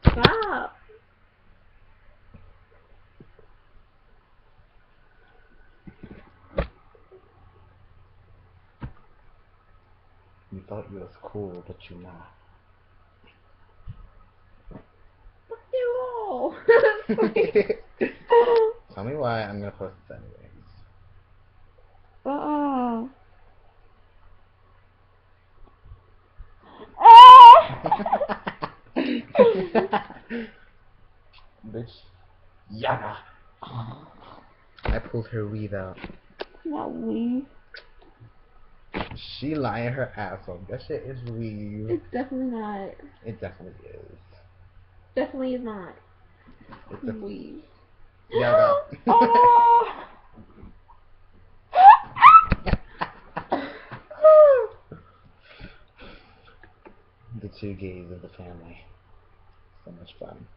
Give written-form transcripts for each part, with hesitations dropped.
Stop. You thought you was cool, but you're not. Fuck you all. Tell me why I'm gonna post this anyways. Bitch. Yeah. I pulled her weave out. Not weave. She lying her ass off. That shit is weave. It's definitely not. It definitely is. Definitely is not. It's a Weave. yeah. Oh. The two gays of the family. So much fun.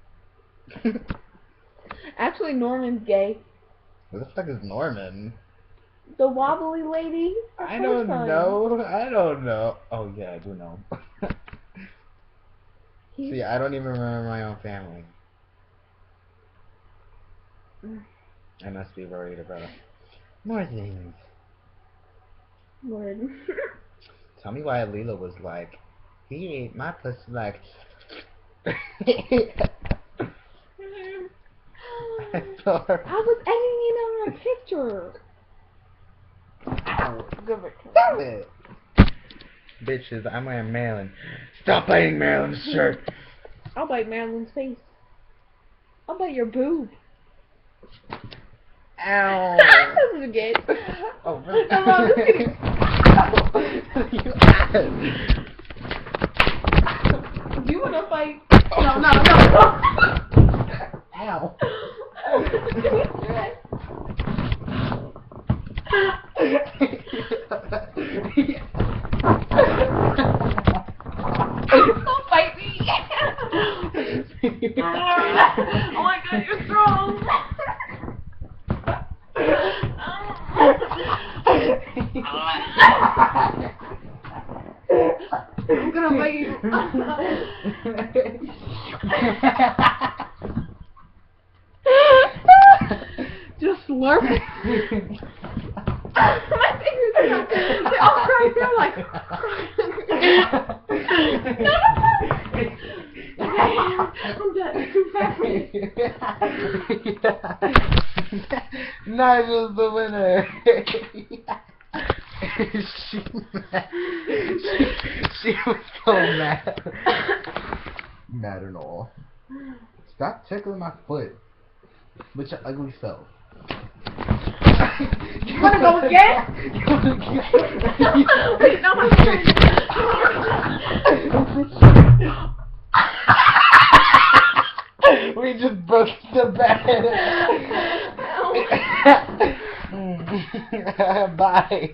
Actually, Norman's gay. Who the fuck is Norman? The wobbly lady. I don't know. I don't know. Oh yeah, I do know. See, I don't even remember my own family. I must be worried about more things. Word. Tell me why Leela was like, he ate my pussy like. I saw her. I was editing it on a picture. Ow. Stop it. Bitches, I'm wearing Marilyn. Stop biting Marilyn's shirt. I'll bite Marilyn's face. I'll bite your boob. Ow. This is good. Oh, really? I'm just kidding. You ass. Do you wanna fight? Oh. No. Ow. Don't fight me. Oh my god, you're strong. I'm gonna bite you. Just slurp it. My fingers are not, they're all crying. They're like I'm dead. Nigel's the winner. she was so mad. Mad and all. Stop tickling my foot with your ugly self. You wanna go again? No, my We just broke the bed. Bye.